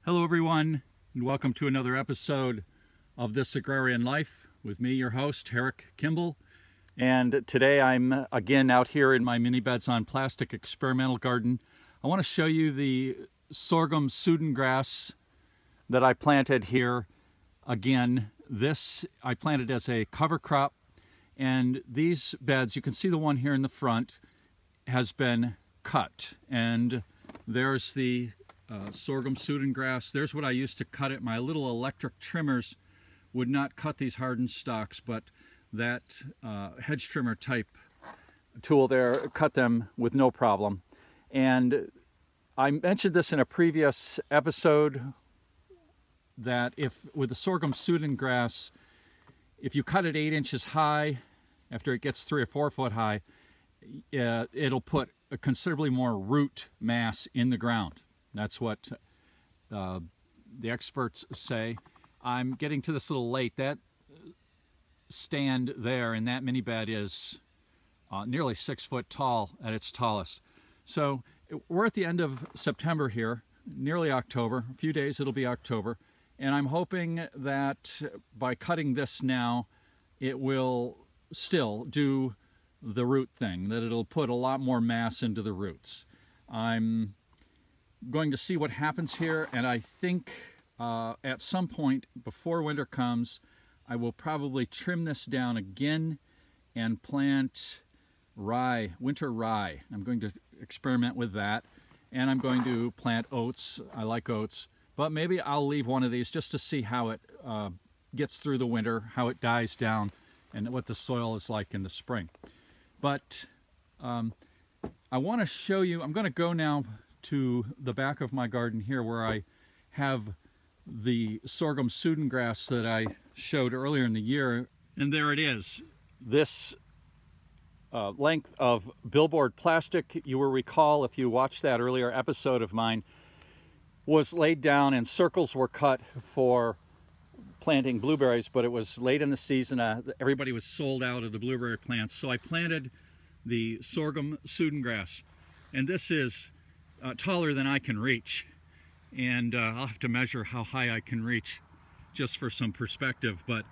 Hello everyone, and welcome to another episode of This Agrarian Life with me, your host, Herrick Kimball. And today I'm again out here in my Minibeds-On-Plastic experimental garden. I want to show you the Sorghum-Sudangrass that I planted here. Again, this I planted as a cover crop, and these beds, you can see the one here in the front, has been cut. And there's the Sorghum-Sudangrass. There's what I used to cut it. My little electric trimmers would not cut these hardened stalks, but that hedge trimmer type tool there cut them with no problem. And I mentioned this in a previous episode that with the Sorghum-Sudangrass, if you cut it 8 inches high, after it gets 3 or 4 foot high, it'll put a considerably more root mass in the ground. That's what the experts say. I'm getting to this a little late. That stand there in that mini bed is nearly 6 foot tall at its tallest. So we're at the end of September here, nearly October. A few days it'll be October. And I'm hoping that by cutting this now, it will still do the root thing, that it'll put a lot more mass into the roots. I'm going to see what happens here, and I think at some point before winter comes, I will probably trim this down again and plant rye, winter rye. I'm going to experiment with that, and I'm going to plant oats. I like oats, but maybe I'll leave one of these just to see how it gets through the winter, how it dies down, and what the soil is like in the spring. But I want to show you, I'm going to go now to the back of my garden here where I have the Sorghum-Sudangrass that I showed earlier in the year. And there it is. This length of billboard plastic, you will recall if you watched that earlier episode of mine, was laid down and circles were cut for planting blueberries, but it was late in the season. Everybody was sold out of the blueberry plants. So I planted the Sorghum-Sudangrass. And this is taller than I can reach, and I'll have to measure how high I can reach just for some perspective. But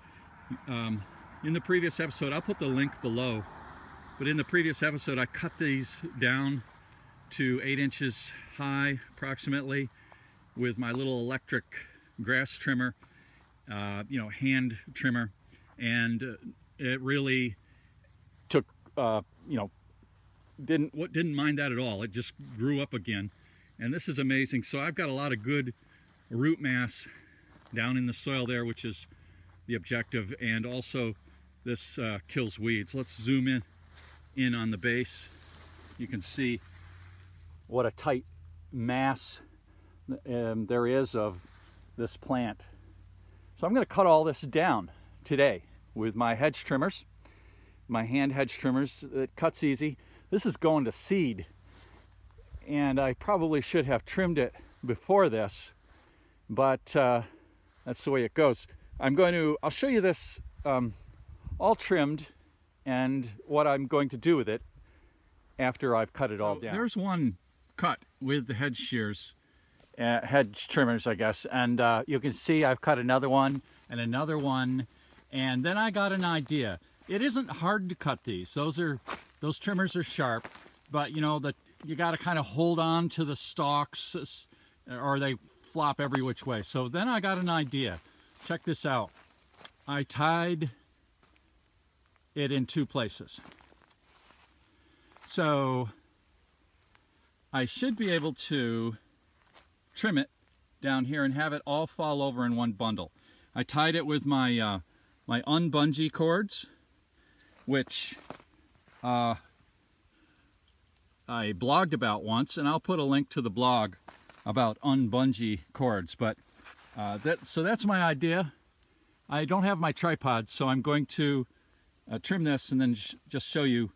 in the previous episode, I'll put the link below, but in the previous episode I cut these down to 8 inches high approximately with my little electric grass trimmer, hand trimmer, and it really took didn't mind that at all. It just grew up again, and this is amazing. So I've got a lot of good root mass down in the soil there, which is the objective, and also this kills weeds. Let's zoom in on the base. You can see what a tight mass there is of this plant. So I'm going to cut all this down today with my hedge trimmers, my hand hedge trimmers. It cuts easy. This is going to seed, and I probably should have trimmed it before this, but that's the way it goes. I'll show you this all trimmed and what I'm going to do with it after I've cut it all down. There's one cut with the hedge shears, hedge trimmers, I guess, and you can see I've cut another one and another one, and then I got an idea. It isn't hard to cut these. Those trimmers are sharp, but you got to kind of hold on to the stalks or they flop every which way. So then I got an idea. Check this out. I tied it in 2 places. So I should be able to trim it down here and have it all fall over in one bundle. I tied it with my my Un-Bungee Cords, which I blogged about once, and I'll put a link to the blog about Un-Bungee Cords. But so that's my idea. I don't have my tripod, so I'm going to trim this and then just show you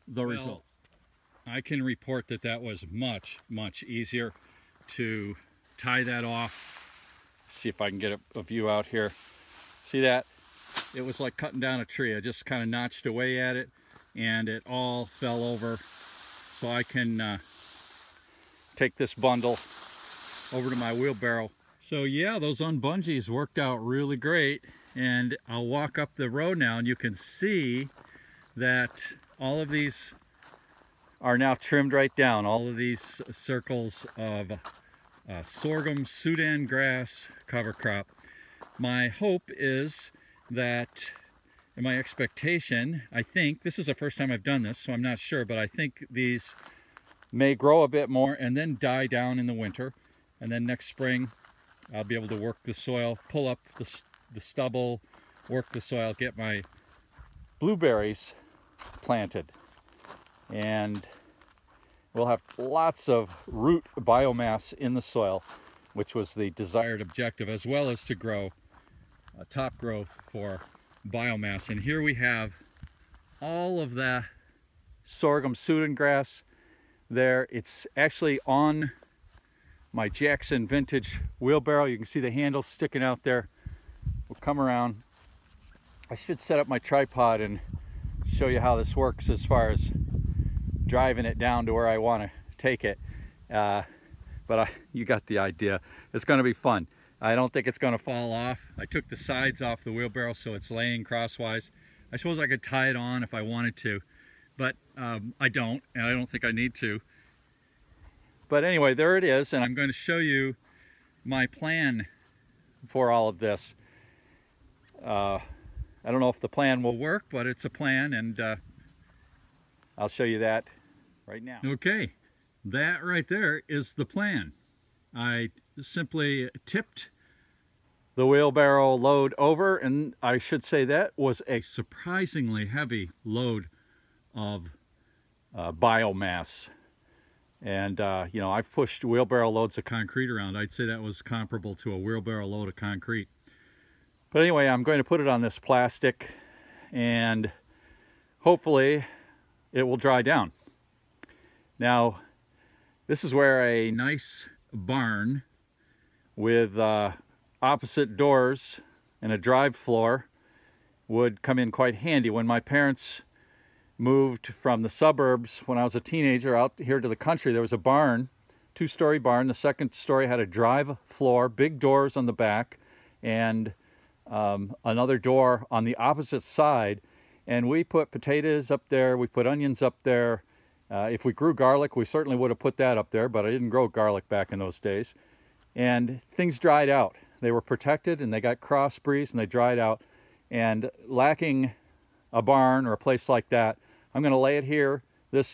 the results. I can report that that was much easier to tie that off. See if I can get a view out here. See that? It was like cutting down a tree. I just kind of notched away at it, and it all fell over. So I can take this bundle over to my wheelbarrow So yeah, those Un-Bungees worked out really great, and I'll walk up the road now and you can see that all of these are now trimmed right down. All of these circles of Sorghum-Sudangrass cover crop. My hope is that, and my expectation, I think, this is the first time I've done this, so I'm not sure, but I think these may grow a bit more and then die down in the winter. And then next spring, I'll be able to work the soil, pull up the stubble, work the soil, get my blueberries planted. And we'll have lots of root biomass in the soil, which was the desired objective, as well as to grow top growth for biomass. And here we have all of the Sorghum-Sudangrass there. It's actually on my Jackson vintage wheelbarrow. You can see the handle sticking out there. We'll come around. I should set up my tripod and show you how this works as far as driving it down to where I want to take it. But you got the idea. It's going to be fun. I don't think it's going to fall off. I took the sides off the wheelbarrow so it's laying crosswise. I suppose I could tie it on if I wanted to, but I don't, and I don't think I need to. But anyway, there it is, and I'm going to show you my plan for all of this. I don't know if the plan will work, but it's a plan, and I'll show you that right now. Okay, that right there is the plan. I simply tipped the wheelbarrow load over, and I should say that was a surprisingly heavy load of biomass. And you know, I've pushed wheelbarrow loads of concrete around. I'd say that was comparable to a wheelbarrow load of concrete. But anyway, I'm going to put it on this plastic, and hopefully it will dry down. Now, this is where a nice barn with opposite doors and a drive floor would come in quite handy. When my parents moved from the suburbs when I was a teenager out here to the country, there was a barn, two-story barn. The second story had a drive floor, big doors on the back, and another door on the opposite side. And we put potatoes up there, we put onions up there. If we grew garlic, we certainly would have put that up there, but I didn't grow garlic back in those days. And things dried out. They were protected, and they got cross-breezed, and they dried out. And lacking a barn or a place like that, I'm going to lay it here,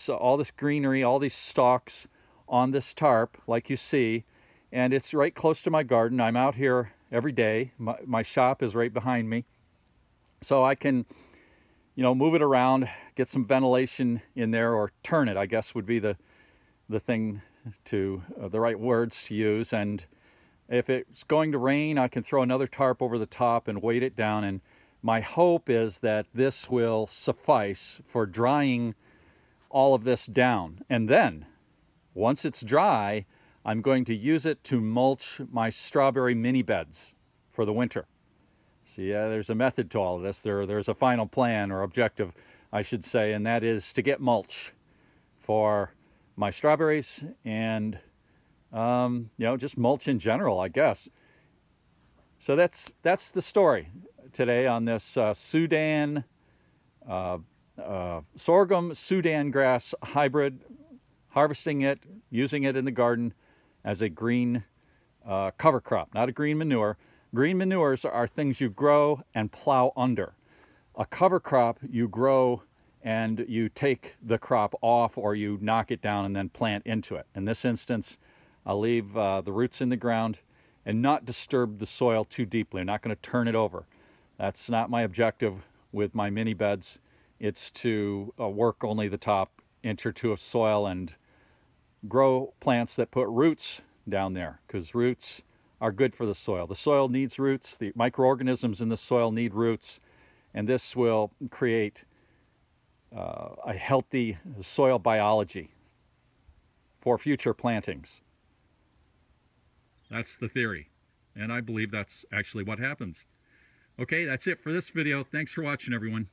all this greenery, all these stalks on this tarp, like you see, and it's right close to my garden. I'm out here every day. My shop is right behind me, so I can, you know, move it around, get some ventilation in there, or turn it, I guess would be the thing to, the right words to use. And if it's going to rain, I can throw another tarp over the top and weight it down. And my hope is that this will suffice for drying all of this down. And then, once it's dry, I'm going to use it to mulch my strawberry mini beds for the winter. See, there's a method to all of this. There's a final plan, or objective, I should say, and that is to get mulch for my strawberries and, you know, just mulch in general, I guess. So that's the story today on this Sorghum-Sudangrass hybrid, harvesting it, using it in the garden as a green cover crop, not a green manure. Green manures are things you grow and plow under. A cover crop you grow and you take the crop off, or you knock it down and then plant into it. In this instance, I'll leave the roots in the ground and not disturb the soil too deeply. I'm not going to turn it over. That's not my objective with my mini beds. It's to work only the top inch or two of soil and grow plants that put roots down there, because roots are good for the soil. The soil needs roots. The microorganisms in the soil need roots, and this will create a healthy soil biology for future plantings. That's the theory, and I believe that's actually what happens. Okay, that's it for this video. Thanks for watching, everyone.